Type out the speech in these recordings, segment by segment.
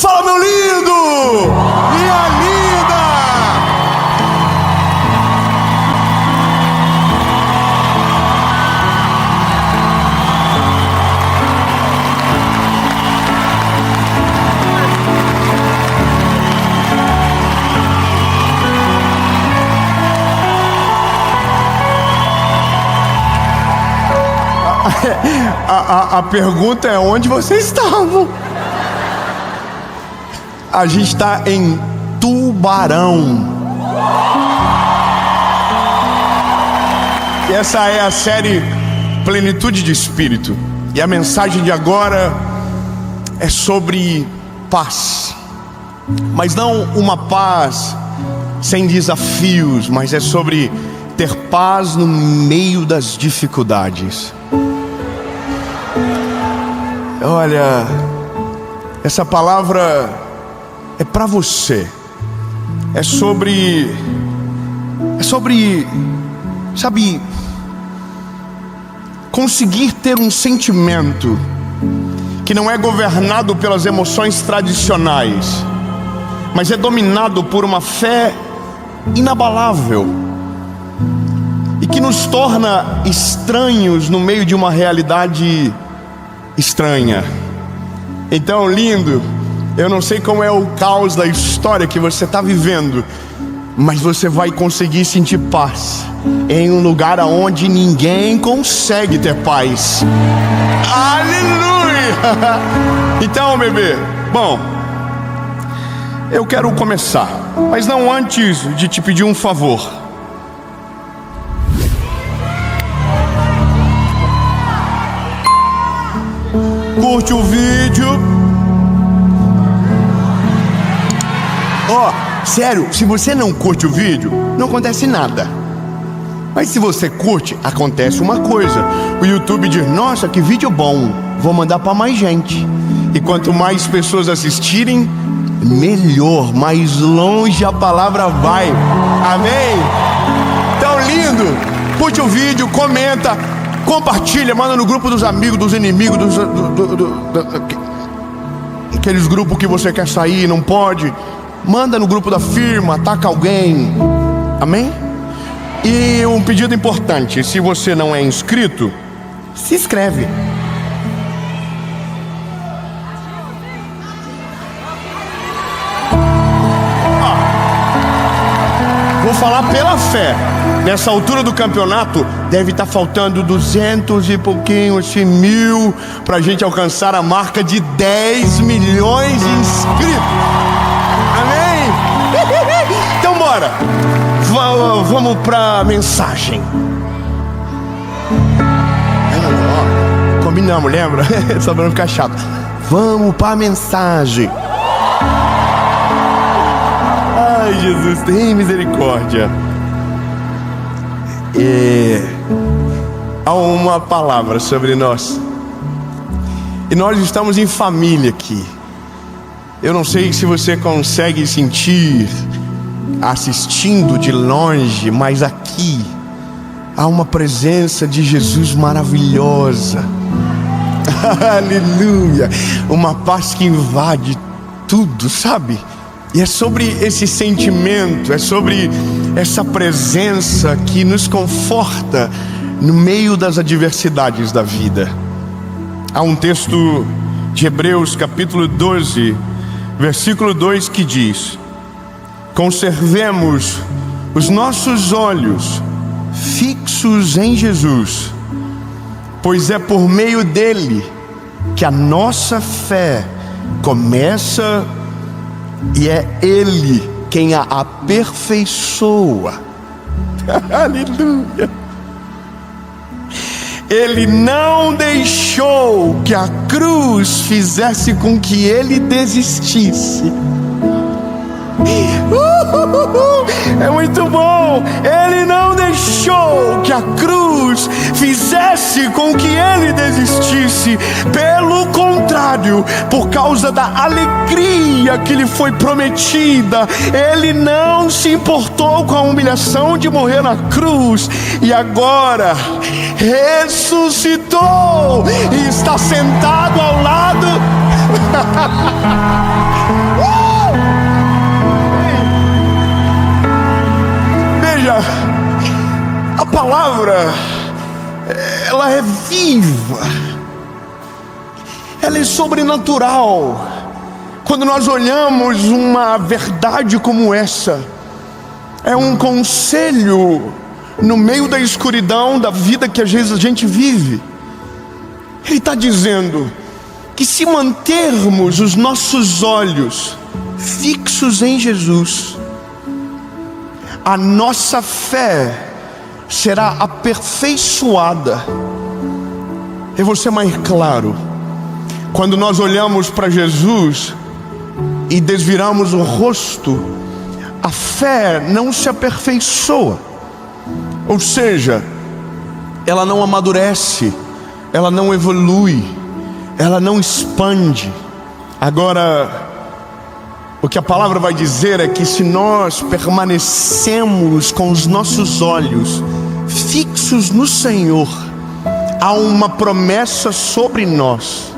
Fala, meu lindo! Minha linda! A pergunta é: onde vocês estavam? A gente está em Tubarão. Essa é a série Plenitude de Espírito. E a mensagem de agora é sobre paz. Mas não uma paz sem desafios, mas é sobre ter paz no meio das dificuldades. Olha, essa palavra é para você. É sobre, sabe, conseguir ter um sentimento que não é governado pelas emoções tradicionais, mas é dominado por uma fé inabalável e que nos torna estranhos no meio de uma realidade estranha. Então, lindo, eu não sei como é o caos da história que você está vivendo, mas você vai conseguir sentir paz em um lugar onde ninguém consegue ter paz. Aleluia! Então, bebê, bom, eu quero começar, mas não antes de te pedir um favor. Curte o vídeo. Sério, se você não curte o vídeo, não acontece nada. Mas se você curte, acontece uma coisa. O YouTube diz: nossa, que vídeo bom, vou mandar para mais gente. E quanto mais pessoas assistirem, melhor, mais longe a palavra vai. Amém? Então, lindo, curte o vídeo, comenta, compartilha, manda no grupo dos amigos, dos inimigos, aqueles grupos que você quer sair e não pode. Manda no grupo da firma, ataca alguém. Amém? E um pedido importante: se você não é inscrito, se inscreve. Vou falar pela fé. Nessa altura do campeonato, deve estar faltando 200 e pouquinho, 1.000, para a gente alcançar a marca de 10 milhões de inscritos. Amém? Então bora. Vamos para a mensagem. Combinamos, lembra? Só para não ficar chato. Vamos para a mensagem. Ai, Jesus, tem misericórdia. Há uma palavra sobre nós. E nós estamos em família aqui. Eu não sei se você consegue sentir assistindo de longe, mas aqui há uma presença de Jesus maravilhosa. Aleluia. Uma paz que invade tudo, sabe? E é sobre esse sentimento, é sobre essa presença que nos conforta no meio das adversidades da vida. Há um texto de Hebreus capítulo 12, versículo 2 que diz: conservemos os nossos olhos fixos em Jesus, pois é por meio dele que a nossa fé começa e é ele quem a aperfeiçoa. Aleluia. Ele não deixou que a cruz fizesse com que ele desistisse. É muito bom. Ele não deixou que a cruz fizesse com que ele desistisse. Pelo contrário, por causa da alegria que lhe foi prometida, ele não se importou com a humilhação de morrer na cruz. E agora ressuscitou e está sentado ao lado palavra, ela é viva, ela é sobrenatural. Quando nós olhamos uma verdade como essa, é um conselho no meio da escuridão da vida que às vezes a gente vive. Ele está dizendo que se mantermos os nossos olhos fixos em Jesus, a nossa fé será aperfeiçoada. Eu vou ser mais claro: quando nós olhamos para Jesus e desviramos o rosto, a fé não se aperfeiçoa, ou seja, ela não amadurece, ela não evolui, ela não expande. Agora, o que a palavra vai dizer é que se nós permanecemos com os nossos olhos fixos no Senhor, há uma promessa sobre nós.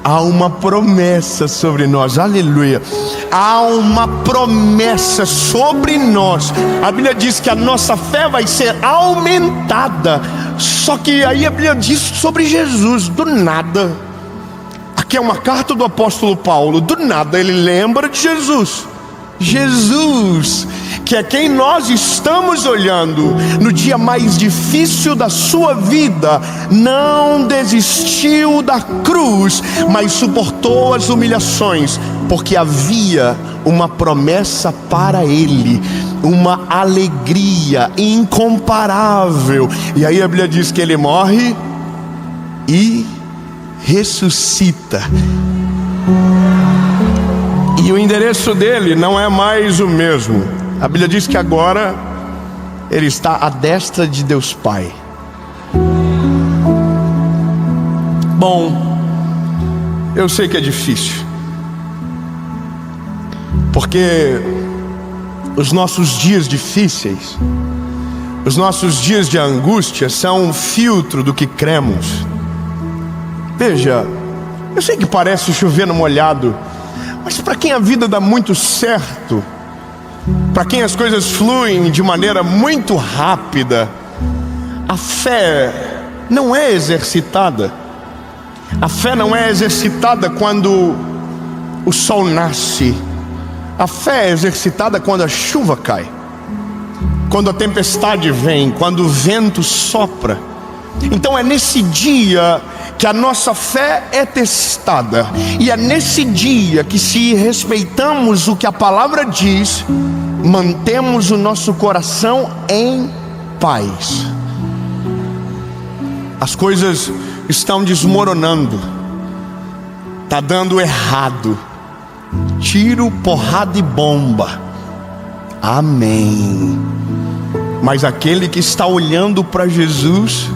Há uma promessa sobre nós, aleluia. Há uma promessa sobre nós. A Bíblia diz que a nossa fé vai ser aumentada. Só que aí a Bíblia diz sobre Jesus, do nada. Aqui é uma carta do apóstolo Paulo. Do nada ele lembra de Jesus. Jesus, que é quem nós estamos olhando no dia mais difícil da sua vida, não desistiu da cruz, mas suportou as humilhações, porque havia uma promessa para ele, uma alegria incomparável. E aí a Bíblia diz que ele morre e ressuscita. E o endereço dele não é mais o mesmo. A Bíblia diz que agora ele está à destra de Deus Pai. Bom, eu sei que é difícil, porque os nossos dias difíceis, os nossos dias de angústia são um filtro do que cremos. Veja, eu sei que parece chover no molhado, mas para quem a vida dá muito certo, para quem as coisas fluem de maneira muito rápida, a fé não é exercitada. A fé não é exercitada quando o sol nasce. A fé é exercitada quando a chuva cai, quando a tempestade vem, quando o vento sopra. Então é nesse dia que a nossa fé é testada, e é nesse dia que, se respeitamos o que a palavra diz, mantemos o nosso coração em paz. As coisas estão desmoronando, está dando errado, tiro, porrada e bomba, amém. Mas aquele que está olhando para Jesus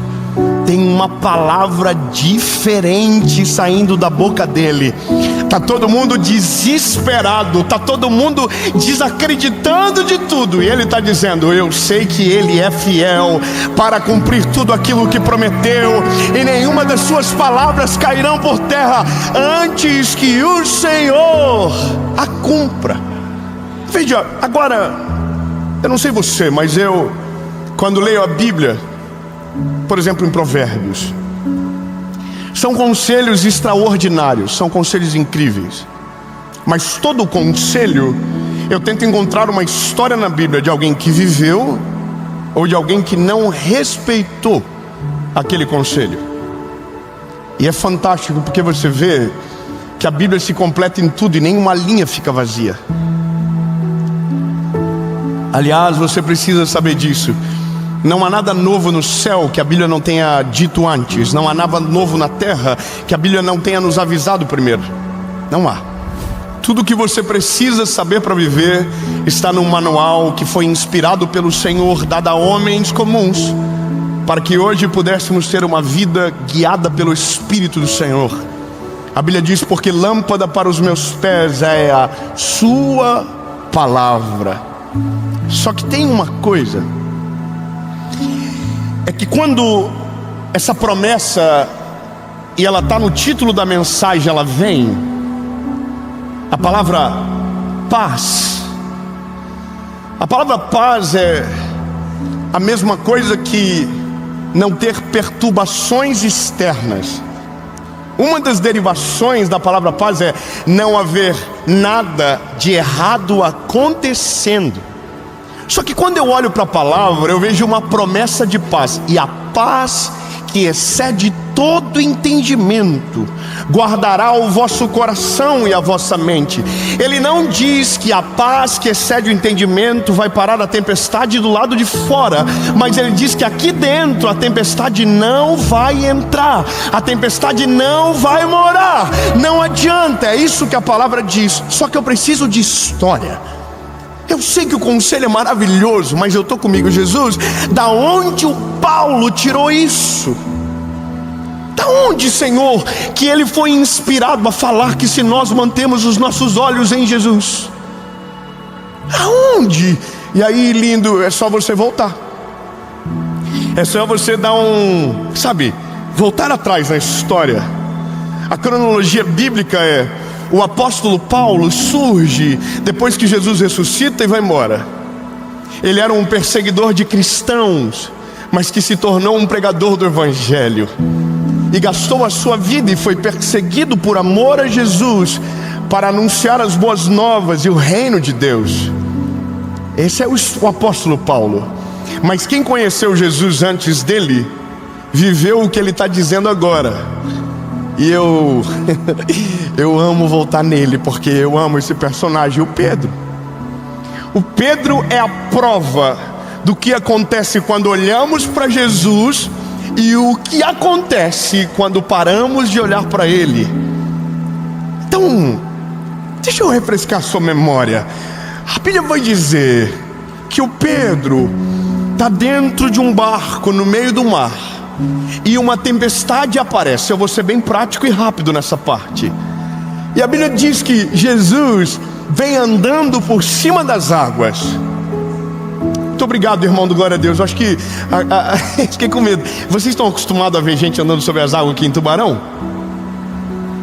tem uma palavra diferente saindo da boca dele. Tá todo mundo desesperado, tá todo mundo desacreditando de tudo, e ele está dizendo: eu sei que ele é fiel para cumprir tudo aquilo que prometeu, e nenhuma das suas palavras cairão por terra antes que o Senhor a cumpra. Veja, agora, eu não sei você, mas eu, quando leio a Bíblia, por exemplo, em Provérbios, são conselhos extraordinários, são conselhos incríveis. Mas todo conselho, eu tento encontrar uma história na Bíblia de alguém que viveu, ou de alguém que não respeitou aquele conselho. E é fantástico, porque você vê que a Bíblia se completa em tudo e nenhuma linha fica vazia. Aliás, você precisa saber disso. Não há nada novo no céu que a Bíblia não tenha dito antes. Não há nada novo na terra que a Bíblia não tenha nos avisado primeiro. Não há. Tudo o que você precisa saber para viver está num manual que foi inspirado pelo Senhor, dado a homens comuns, para que hoje pudéssemos ter uma vida guiada pelo Espírito do Senhor. A Bíblia diz: porque lâmpada para os meus pés é a sua palavra. Só que tem uma coisa, é que quando essa promessa, e ela está no título da mensagem, ela vem, a palavra paz. A palavra paz é a mesma coisa que não ter perturbações externas. Uma das derivações da palavra paz é não haver nada de errado acontecendo. Só que quando eu olho para a palavra, eu vejo uma promessa de paz. E a paz que excede todo entendimento guardará o vosso coração e a vossa mente. Ele não diz que a paz que excede o entendimento vai parar a tempestade do lado de fora, mas ele diz que aqui dentro a tempestade não vai entrar, a tempestade não vai morar. Não adianta, é isso que a palavra diz. Só que eu preciso de história. Eu sei que o conselho é maravilhoso, mas eu estou comigo, Jesus, da onde o Paulo tirou isso? Da onde, Senhor, que ele foi inspirado a falar que se nós mantemos os nossos olhos em Jesus? Aonde? E aí, lindo, é só você voltar. É só você dar voltar atrás na história. A cronologia bíblica é: o apóstolo Paulo surge depois que Jesus ressuscita e vai embora. Ele era um perseguidor de cristãos, mas que se tornou um pregador do evangelho. E gastou a sua vida e foi perseguido por amor a Jesus, para anunciar as boas novas e o reino de Deus. Esse é o apóstolo Paulo. Mas quem conheceu Jesus antes dele, viveu o que ele está dizendo agora. E eu amo voltar nele, porque eu amo esse personagem, o Pedro. O Pedro é a prova do que acontece quando olhamos para Jesus e o que acontece quando paramos de olhar para ele. Então, deixa eu refrescar a sua memória. A Bíblia vai dizer que o Pedro está dentro de um barco no meio do mar, e uma tempestade aparece. Eu vou ser bem prático e rápido nessa parte. E a Bíblia diz que Jesus vem andando por cima das águas. Muito obrigado, irmão do Glória a Deus. Eu acho que fiquei com medo. Vocês estão acostumados a ver gente andando sobre as águas aqui em Tubarão?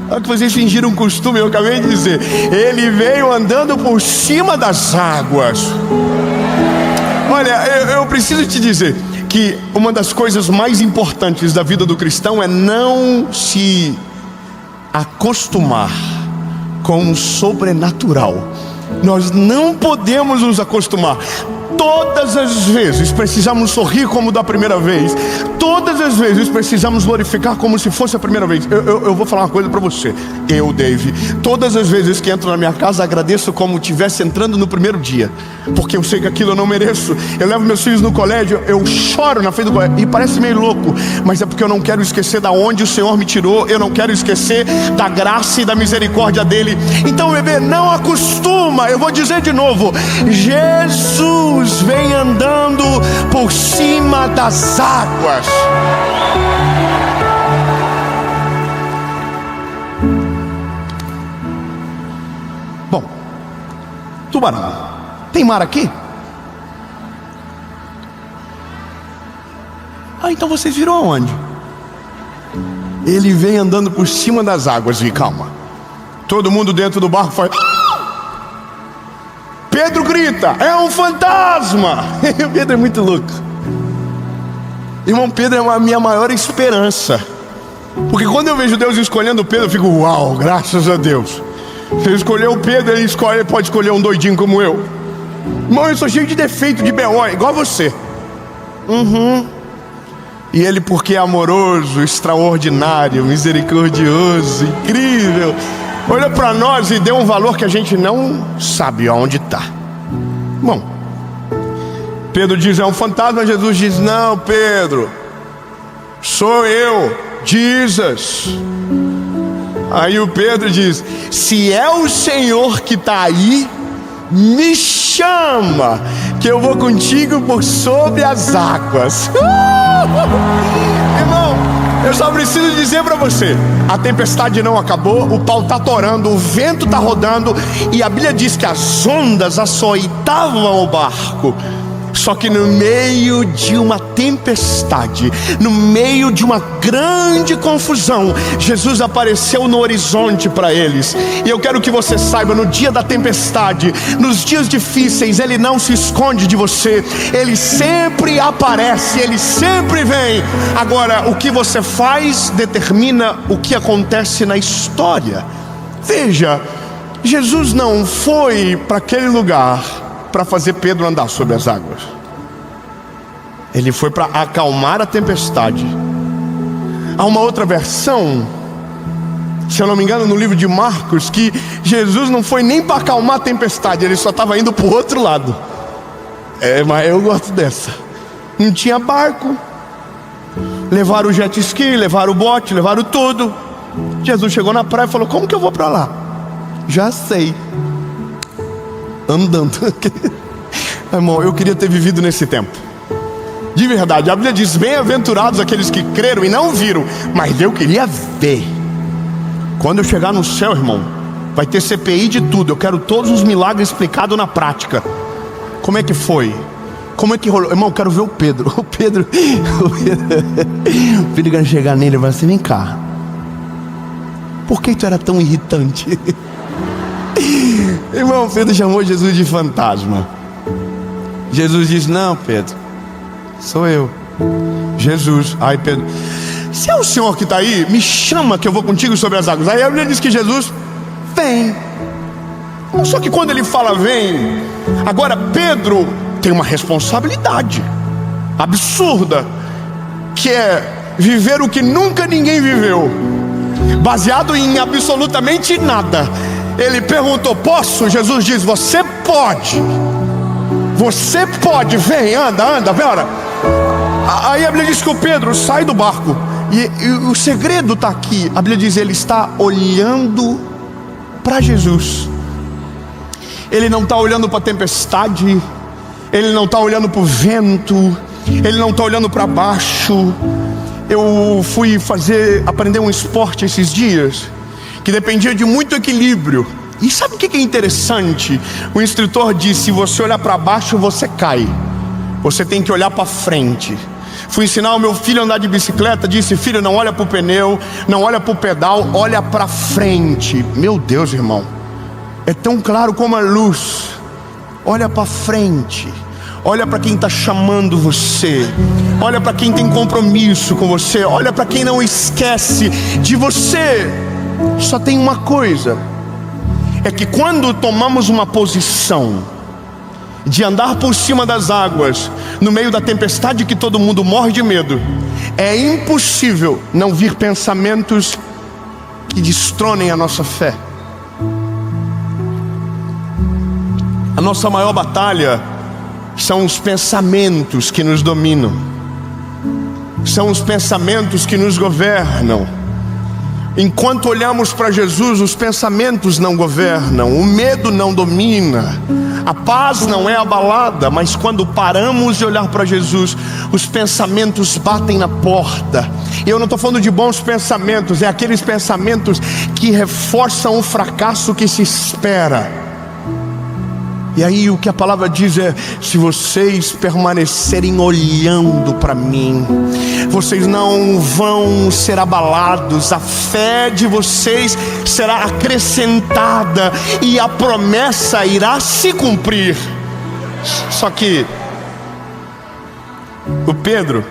Olha que vocês fingiram um costume, eu acabei de dizer. Ele veio andando por cima das águas. Olha, eu preciso te dizer que uma das coisas mais importantes da vida do cristão é não se acostumar com o sobrenatural. Nós não podemos nos acostumar. Todas as vezes precisamos sorrir como da primeira vez. Todas as vezes precisamos glorificar como se fosse a primeira vez. Eu vou falar uma coisa para você. Dave, todas as vezes que entro na minha casa, agradeço como se estivesse entrando no primeiro dia, porque eu sei que aquilo eu não mereço. Eu levo meus filhos no colégio, eu choro na frente do colégio, e parece meio louco, mas é porque eu não quero esquecer da onde o Senhor me tirou. Eu não quero esquecer da graça e da misericórdia dele. Então, bebê, não acostuma. Eu vou dizer de novo: Jesus vem andando por cima das águas. Bom, Tubarão, tem mar aqui? Então vocês viram aonde? Ele vem andando por cima das águas. E calma, todo mundo dentro do barco faz... Pedro grita: é um fantasma! Pedro é muito louco. Irmão, Pedro é a minha maior esperança, porque quando eu vejo Deus escolhendo Pedro, eu fico: uau, graças a Deus. Se ele escolheu o Pedro, ele pode escolher um doidinho como eu. Irmão, eu sou cheio de defeito, de B.O., igual você. E ele, porque é amoroso, extraordinário, misericordioso, incrível, olha para nós e deu um valor que a gente não sabe aonde está. Bom, Pedro diz: é um fantasma. Jesus diz: não, Pedro, sou eu, Jesus. Aí o Pedro diz: se é o Senhor que está aí, me chama, que eu vou contigo por sobre as águas. Irmão, eu só preciso dizer para você: a tempestade não acabou, o pau está torando, o vento está rodando, e a Bíblia diz que as ondas açoitavam o barco. Só que no meio de uma tempestade, no meio de uma grande confusão, Jesus apareceu no horizonte para eles. E eu quero que você saiba, no dia da tempestade, nos dias difíceis, Ele não se esconde de você. Ele sempre aparece, Ele sempre vem. Agora, o que você faz determina o que acontece na história. Veja, Jesus não foi para aquele lugar para fazer Pedro andar sobre as águas. Ele foi para acalmar a tempestade. Há uma outra versão, se eu não me engano, no livro de Marcos, que Jesus não foi nem para acalmar a tempestade, Ele só estava indo para o outro lado. Mas eu gosto dessa. Não tinha barco, levaram o jet ski, levaram o bote, levaram tudo. Jesus chegou na praia e falou: como que eu vou para lá? Já sei, andando. Irmão, eu queria ter vivido nesse tempo. De verdade, a Bíblia diz: bem-aventurados aqueles que creram e não viram. Mas eu queria ver. Quando eu chegar no céu, irmão, vai ter CPI de tudo. Eu quero todos os milagres explicados na prática. Como é que foi? Como é que rolou? Irmão, eu quero ver o Pedro. O Pedro quando chegar nele, ele vai assim: vem cá, por que tu era tão irritante? Irmão, Pedro chamou Jesus de fantasma. Jesus disse: não, Pedro, sou eu, Jesus. Aí Pedro: se é o Senhor que está aí, me chama que eu vou contigo sobre as águas. Aí a Bíblia diz que Jesus vem. Só que quando ele fala vem, agora Pedro tem uma responsabilidade absurda, que é viver o que nunca ninguém viveu, baseado em absolutamente nada. Ele perguntou: posso? Jesus diz: você pode. Você pode, vem, anda, bora. Aí a Bíblia diz que o Pedro sai do barco. E o segredo está aqui. A Bíblia diz: ele está olhando para Jesus. Ele não está olhando para a tempestade. Ele não está olhando para o vento. Ele não está olhando para baixo. Eu fui aprender um esporte esses dias que dependia de muito equilíbrio. E sabe o que é interessante? O instrutor disse: se você olhar para baixo, você cai. Você tem que olhar para frente. Fui ensinar o meu filho a andar de bicicleta. Disse: filho, não olha para o pneu, não olha para o pedal, olha para frente. Meu Deus, irmão, é tão claro como a luz. Olha para frente. Olha para quem está chamando você. Olha para quem tem compromisso com você. Olha para quem não esquece de você. Só tem uma coisa: é que quando tomamos uma posição de andar por cima das águas, no meio da tempestade que todo mundo morre de medo, é impossível não vir pensamentos que destronem a nossa fé. A nossa maior batalha são os pensamentos que nos dominam. São os pensamentos que nos governam. Enquanto olhamos para Jesus, os pensamentos não governam, o medo não domina, a paz não é abalada. Mas quando paramos de olhar para Jesus, os pensamentos batem na porta. E eu não estou falando de bons pensamentos, é aqueles pensamentos que reforçam o fracasso que se espera. E aí o que a palavra diz é: se vocês permanecerem olhando para mim, vocês não vão ser abalados, a fé de vocês será acrescentada e a promessa irá se cumprir. Só que o Pedro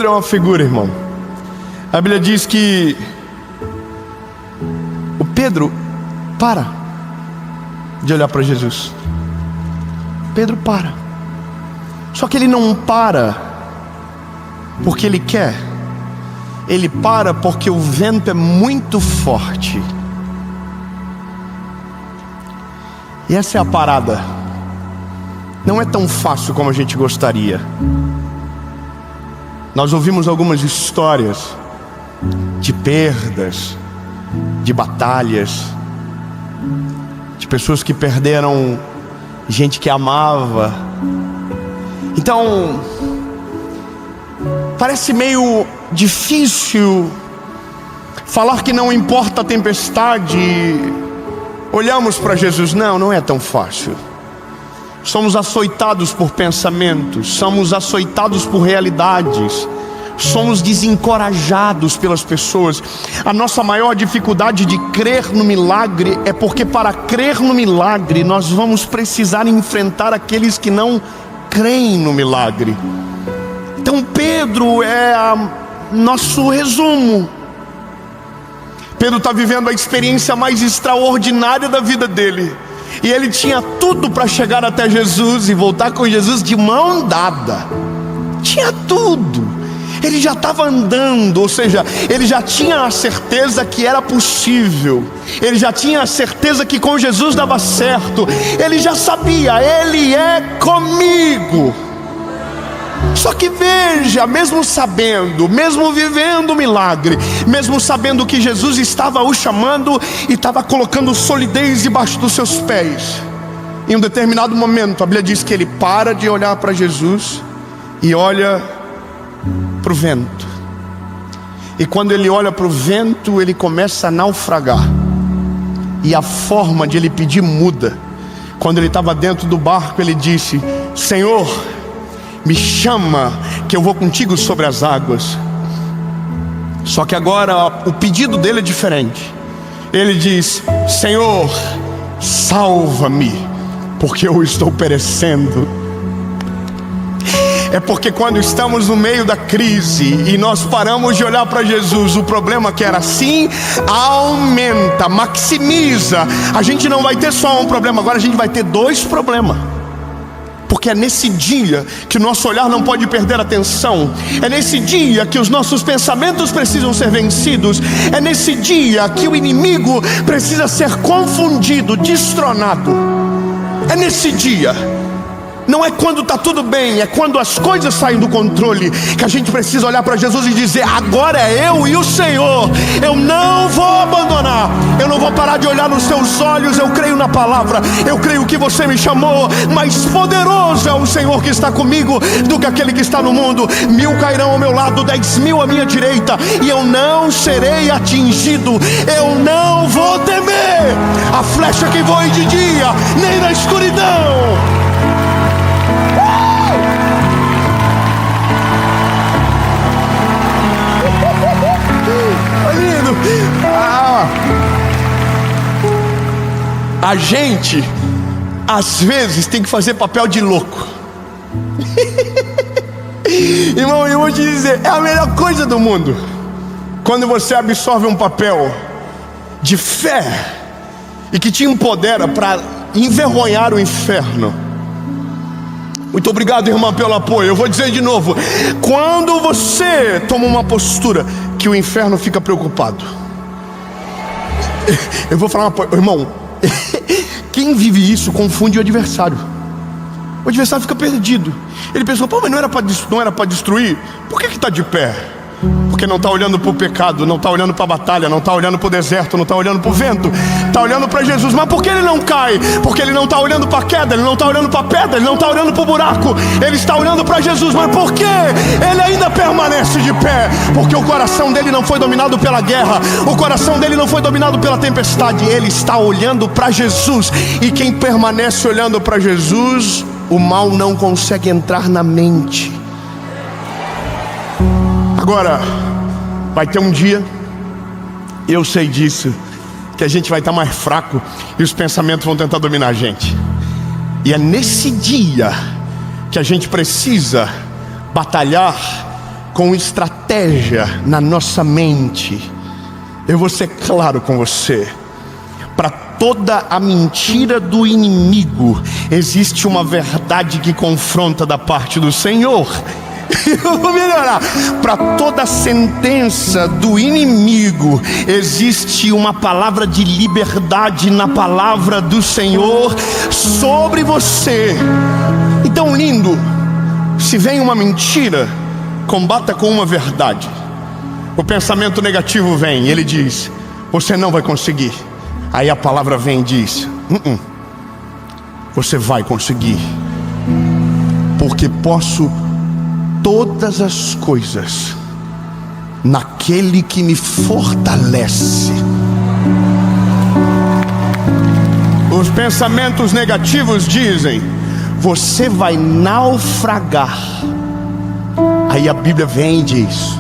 é uma figura, irmão. A Bíblia diz que o Pedro para de olhar para Jesus. Pedro para. Só que ele não para porque ele quer. Ele para porque o vento é muito forte. E essa é a parada. Não é tão fácil como a gente gostaria. Nós ouvimos algumas histórias de perdas, de batalhas, de pessoas que perderam gente que amava. Então, parece meio difícil falar que não importa a tempestade. Olhamos para Jesus. Não é tão fácil. somos açoitados por pensamentos, somos açoitados por realidades, somos desencorajados pelas pessoas. A nossa maior dificuldade de crer no milagre é porque, para crer no milagre, nós vamos precisar enfrentar aqueles que não creem no milagre. Então Pedro é nosso resumo. Pedro está vivendo a experiência mais extraordinária da vida dele, e ele tinha tudo para chegar até Jesus e voltar com Jesus de mão dada. Tinha tudo. Ele já estava andando, ou seja, ele já tinha a certeza que era possível. Ele já tinha a certeza que com Jesus dava certo. Ele já sabia, Ele é comigo. Só que veja, mesmo sabendo, mesmo vivendo o milagre, mesmo sabendo que Jesus estava o chamando e estava colocando solidez debaixo dos seus pés, em um determinado momento a Bíblia diz que ele para de olhar para Jesus e olha para o vento. E quando ele olha para o vento, ele começa a naufragar. E a forma de ele pedir muda. Quando ele estava dentro do barco, ele disse: Senhor, me chama que eu vou contigo sobre as águas. Só que agora o pedido dele é diferente. Ele diz: Senhor, salva-me, porque eu estou perecendo. É porque quando estamos no meio da crise e nós paramos de olhar para Jesus, o problema que era assim aumenta, maximiza. A gente não vai ter só um problema, agora a gente vai ter dois problemas. Porque é nesse dia que o nosso olhar não pode perder a atenção. É nesse dia que os nossos pensamentos precisam ser vencidos. É nesse dia que o inimigo precisa ser confundido, destronado. É nesse dia. Não é quando está tudo bem, é quando as coisas saem do controle, que a gente precisa olhar para Jesus e dizer: agora é eu e o Senhor. Eu não vou abandonar. Eu não vou parar de olhar nos teus olhos. Eu creio na palavra. Eu creio que você me chamou. Mais poderoso é o Senhor que está comigo do que aquele que está no mundo. 1000 cairão ao meu lado, 10.000 à minha direita, e eu não serei atingido. Eu não vou temer a flecha que voe de dia, nem na escuridão. A gente às vezes tem que fazer papel de louco. Irmão, eu vou te dizer, é a melhor coisa do mundo quando você absorve um papel de fé e que te empodera para envergonhar o inferno. Muito obrigado, irmã, pelo apoio. Eu vou dizer de novo: quando você toma uma postura que o inferno fica preocupado. Eu vou falar irmão, quem vive isso confunde o adversário. O adversário fica perdido. Ele pensou: pô, mas não era para destruir? Por que está de pé? Porque não está olhando para o pecado, não está olhando para a batalha, não está olhando para o deserto, não está olhando para o vento, está olhando para Jesus. Mas por que ele não cai? Porque ele não está olhando para a queda, ele não está olhando para a pedra, ele não está olhando para o buraco, ele está olhando para Jesus. Mas por que ele ainda permanece de pé? Porque o coração dele não foi dominado pela guerra, o coração dele não foi dominado pela tempestade. Ele está olhando para Jesus. E quem permanece olhando para Jesus, o mal não consegue entrar na mente. Agora, vai ter um dia, eu sei disso, que a gente vai estar mais fraco e os pensamentos vão tentar dominar a gente. E é nesse dia que a gente precisa batalhar com estratégia na nossa mente. Eu vou ser claro com você: para toda a mentira do inimigo existe uma verdade que confronta da parte do Senhor. Eu vou melhorar. Para toda sentença do inimigo existe uma palavra de liberdade na palavra do Senhor sobre você. Então, lindo, se vem uma mentira, combata com uma verdade. O pensamento negativo vem, ele diz: você não vai conseguir. Aí a palavra vem e diz: você vai conseguir, porque posso todas as coisas naquele que me fortalece. Os pensamentos negativos dizem: você vai naufragar. Aí a Bíblia vem e diz: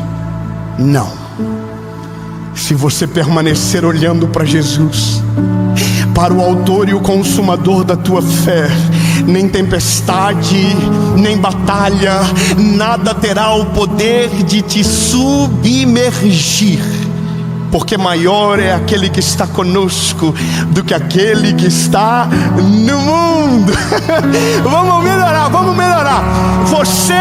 não, se você permanecer olhando para Jesus, para o autor e o consumador da tua fé, nem tempestade, nem batalha, nada terá o poder de te submergir, porque maior é aquele que está conosco do que aquele que está no mundo. Vamos melhorar. Você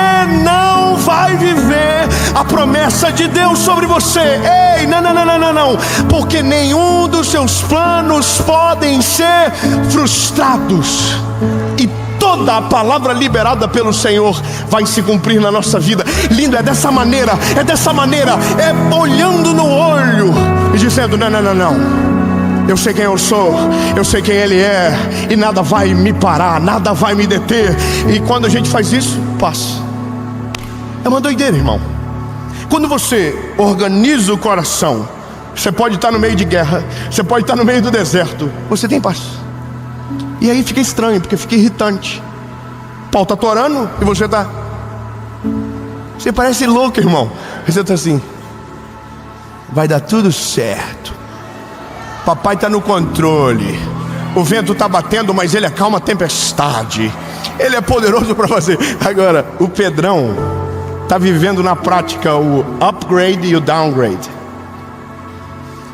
não vai viver a promessa de Deus sobre você. Ei, não, porque nenhum dos seus planos podem ser frustrados. E toda a palavra liberada pelo Senhor vai se cumprir na nossa vida. Lindo, é dessa maneira, é olhando no olho e dizendo: não, eu sei quem eu sou, eu sei quem Ele é, e nada vai me parar, nada vai me deter. E quando a gente faz isso, passa. É uma doideira, irmão. Quando você organiza o coração, você pode estar no meio de guerra, você pode estar no meio do deserto, você tem paz. E aí fica estranho, porque fica irritante. Paulo está orando e você está... Você parece louco, irmão. Você está assim: vai dar tudo certo, papai está no controle, o vento está batendo, mas Ele acalma a tempestade, Ele é poderoso para fazer. Agora, o Pedrão está vivendo na prática o upgrade e o downgrade.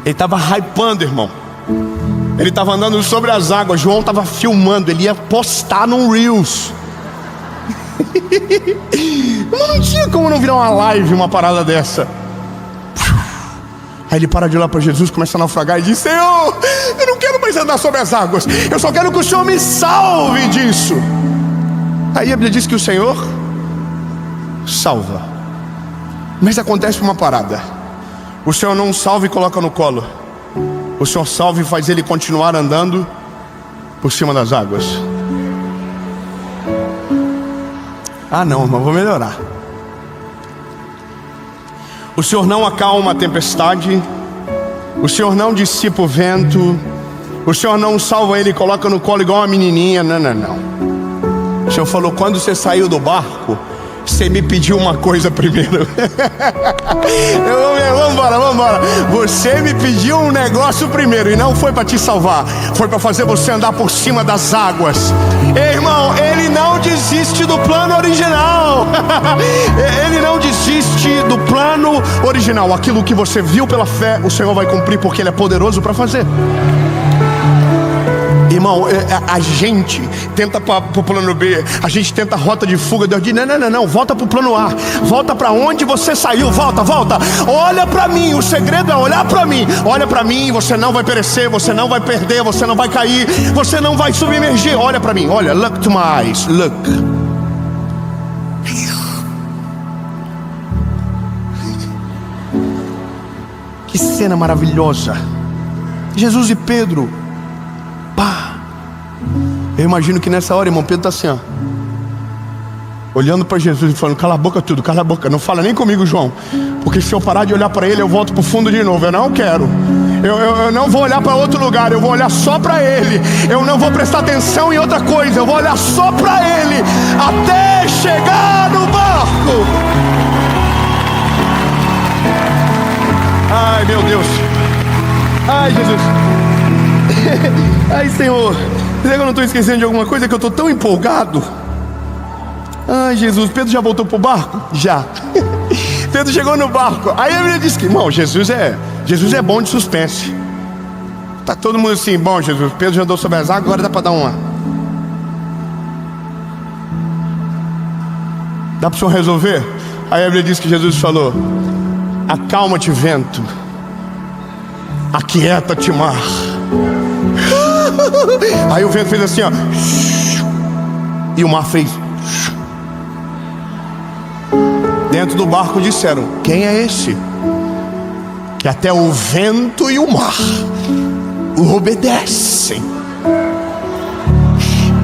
Ele estava hypando, irmão. Ele estava andando sobre as águas. João estava filmando, ele ia postar num Reels. Não tinha como não virar uma live, uma parada dessa. Aí ele para de olhar para Jesus, começa a naufragar e diz: Senhor, eu não quero mais andar sobre as águas, eu só quero que o Senhor me salve disso. Aí a Bíblia diz que o Senhor salva. Mas acontece uma parada: o Senhor não salva e coloca no colo. O Senhor salva e faz ele continuar andando por cima das águas. Ah não, irmão, vou melhorar. O Senhor não acalma a tempestade, o Senhor não dissipa o vento, o Senhor não salva ele e coloca no colo igual uma menininha. Não. O Senhor falou: quando você saiu do barco, você me pediu uma coisa primeiro. Vamos embora. Você me pediu um negócio primeiro, e não foi para te salvar, foi para fazer você andar por cima das águas. Ei, irmão, Ele não desiste do plano original. Ele não desiste do plano original. Aquilo que você viu pela fé, o Senhor vai cumprir, porque Ele é poderoso para fazer. Irmão, a gente tenta para o plano B, a gente tenta a rota de fuga. Deus diz: não, volta para o plano A, volta para onde você saiu, volta, olha para mim. O segredo é olhar para mim. Olha para mim, você não vai perecer, você não vai perder, você não vai cair, você não vai submergir. Olha para mim, olha, look to my eyes, look. Que cena maravilhosa. Jesus e Pedro. Eu imagino que nessa hora, irmão, Pedro está assim, ó, olhando para Jesus e falando: cala a boca tudo, cala a boca, não fala nem comigo, João, porque se eu parar de olhar para ele, eu volto para o fundo de novo. Eu não quero, eu não vou olhar para outro lugar, eu vou olhar só para ele. Eu não vou prestar atenção em outra coisa, eu vou olhar só para ele, até chegar no barco. Ai, meu Deus. Ai, Jesus. Ai, Senhor, será que eu não estou esquecendo de alguma coisa, que eu estou tão empolgado? Ai, Jesus, Pedro já voltou para o barco? Já. Pedro chegou no barco. Aí a Bíblia diz que, irmão, Jesus é bom de suspense. Tá todo mundo assim: bom, Jesus, Pedro já andou sobre as águas, agora dá para dar uma. Dá para o Senhor resolver? Aí a Bíblia diz que Jesus falou: acalma-te, vento, aquieta-te, mar. Aí o vento fez assim, ó, e o mar fez. Dentro do barco disseram: quem é esse que até o vento e o mar o obedecem?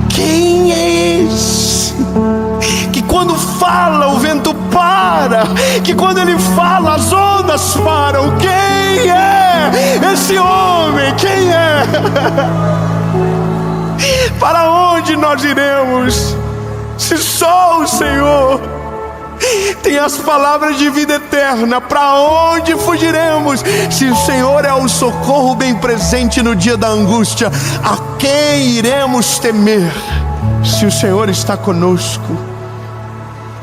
Quem é esse que quando fala o vento para, que quando ele fala as ondas param? Quem é esse homem? Quem é? Para onde nós iremos? Se só o Senhor tem as palavras de vida eterna, para onde fugiremos? Se o Senhor é o socorro bem presente no dia da angústia, a quem iremos temer? Se o Senhor está conosco.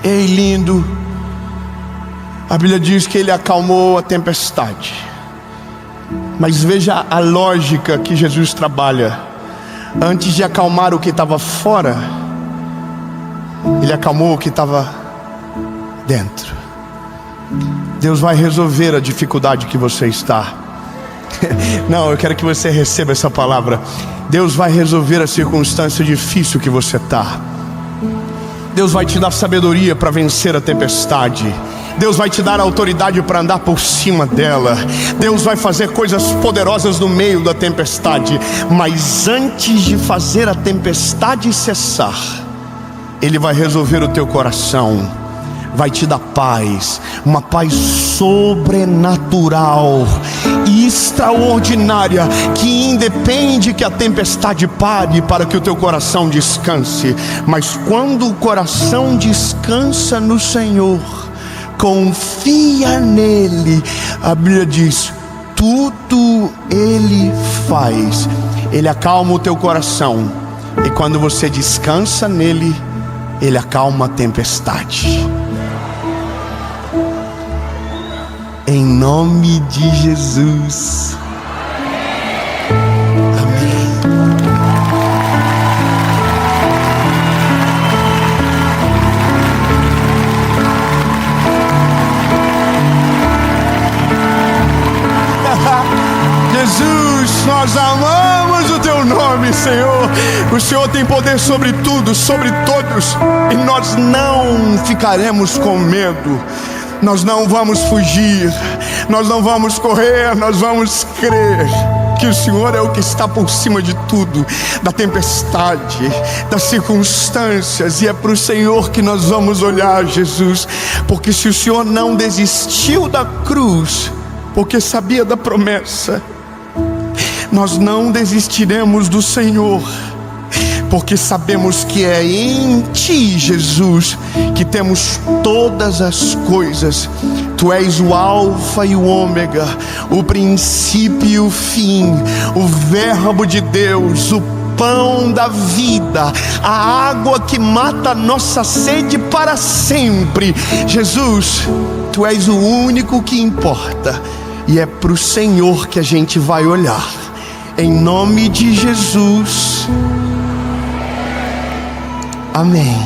Ei, lindo, a Bíblia diz que Ele acalmou a tempestade. Mas veja a lógica que Jesus trabalha. Antes de acalmar o que estava fora, Ele acalmou o que estava dentro. Deus vai resolver a dificuldade que você está. Não, eu quero que você receba essa palavra. Deus vai resolver a circunstância difícil que você está. Deus vai te dar sabedoria para vencer a tempestade. Deus vai te dar autoridade para andar por cima dela. Deus vai fazer coisas poderosas no meio da tempestade. Mas antes de fazer a tempestade cessar, Ele vai resolver o teu coração. Vai te dar paz, uma paz sobrenatural e extraordinária, que independe que a tempestade pare para que o teu coração descanse. Mas quando o coração descansa no Senhor, confia nele, a Bíblia diz, tudo Ele faz. Ele acalma o teu coração, e quando você descansa nele, Ele acalma a tempestade. Em nome de Jesus. Amém. Jesus, nós amamos o Teu nome, Senhor. O Senhor tem poder sobre tudo, sobre todos, e nós não ficaremos com medo. Nós não vamos fugir, nós não vamos correr, nós vamos crer que o Senhor é o que está por cima de tudo, da tempestade, das circunstâncias, e é para o Senhor que nós vamos olhar, Jesus, porque se o Senhor não desistiu da cruz, porque sabia da promessa, nós não desistiremos do Senhor, porque sabemos que é em Ti, Jesus, que temos todas as coisas. Tu és o alfa e o ômega, o princípio e o fim, o verbo de Deus, o pão da vida, a água que mata a nossa sede para sempre. Jesus, Tu és o único que importa, e é para o Senhor que a gente vai olhar. Em nome de Jesus. Amém.